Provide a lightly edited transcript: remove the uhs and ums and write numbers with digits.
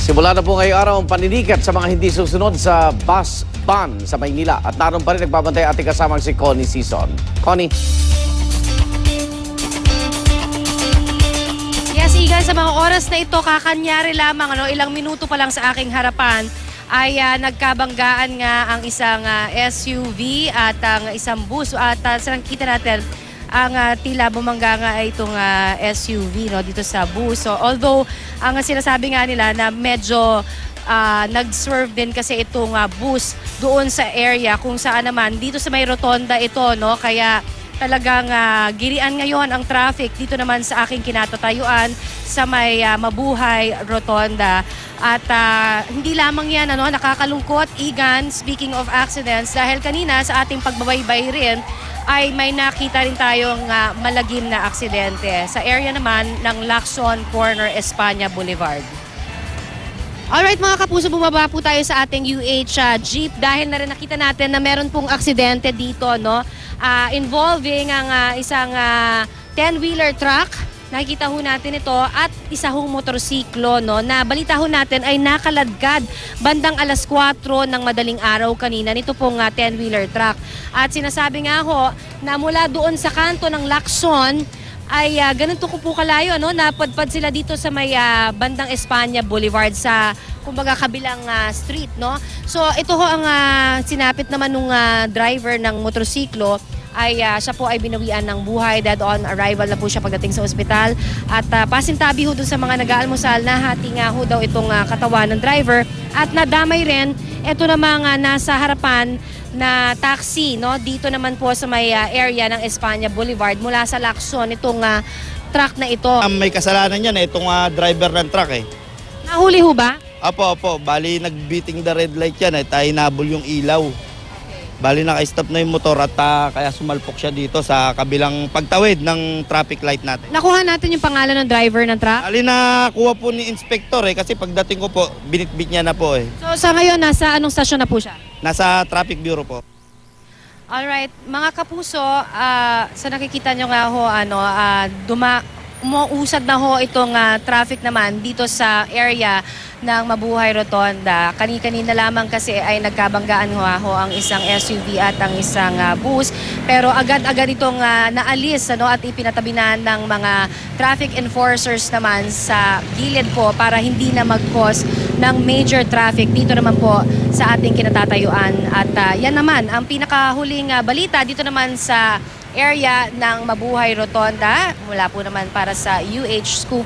Simula na po ngayong araw ang paninikat sa mga hindi susunod sa bus ban sa Maynila. At naroon pa rin nagbabantay ating kasamang si Connie Sison. Connie. Yes, Igan, sa mga oras na ito, kakanyari lamang, ilang minuto pa lang sa aking harapan, ay nagkabanggaan nga ang isang SUV at ang isang bus. At kita natin, ang tila bumangga nga ay itong SUV dito sa bus. So, although ang sinasabi nga nila na medyo nag-serve din kasi itong bus doon sa area kung saan naman dito sa may rotonda ito, kaya talagang girian ngayon ang traffic dito naman sa aking kinatatayuan sa may Mabuhay Rotonda. At hindi lamang yan, nakakalungkot, Igan, speaking of accidents, dahil kanina sa ating pagbabaybay rin, ay may nakita rin tayong malagim na aksidente sa area naman ng Lacson Corner, España Boulevard. Alright mga kapuso, bumaba po tayo sa ating UH Jeep dahil na rin nakita natin na meron pong aksidente dito, involving ang isang 10-wheeler truck. Nakikita ho natin ito at isa hong motorsiklo na balita ho natin ay nakaladkad bandang alas 4 ng madaling araw kanina nito pong 10-wheeler truck. At sinasabi nga ho na mula doon sa kanto ng Lacson ay ganito po kalayo, napadpad sila dito sa may bandang España Boulevard sa kumbaga kabilang street, So ito ho ang sinapit naman nung driver ng motorsiklo ay siya po ay binawian ng buhay. Dead on arrival na po siya pagdating sa ospital. At pasintabi ho doon sa mga nag-aalmusal na hati nga ho daw itong katawan ng driver. At nadamay rin, ito namang nasa harapan na taxi, dito naman po sa may area ng España Boulevard mula sa Lacson, itong truck na ito. May kasalanan yan, itong driver ng truck eh. Nahuli ho ba? Opo. Bali, nag-beating the red light yan, tayo nabol yung ilaw. Bali, naka-stop na yung motor at kaya sumalpok siya dito sa kabilang pagtawid ng traffic light natin. Nakuha natin yung pangalan ng driver ng truck? Bali, nakuha po ni Inspector kasi pagdating ko po, binitbit niya na po So sa ngayon, nasa anong stasyon na po siya? Nasa Traffic Bureau po. Alright, mga kapuso, sa nakikita nyo nga ho, umuusad na ho itong traffic naman dito sa area ng Mabuhay Rotonda. Kani-kanina lamang kasi ay nagkabanggaan ho ang isang SUV at ang isang bus. Pero agad-agad itong naalis at ipinatabi na ng mga traffic enforcers naman sa gilid po para hindi na mag-cause ng major traffic dito naman po sa ating kinatatayuan. At yan naman ang pinakahuling balita dito naman sa area ng Mabuhay Rotonda. Mula po naman para sa UH Scoop.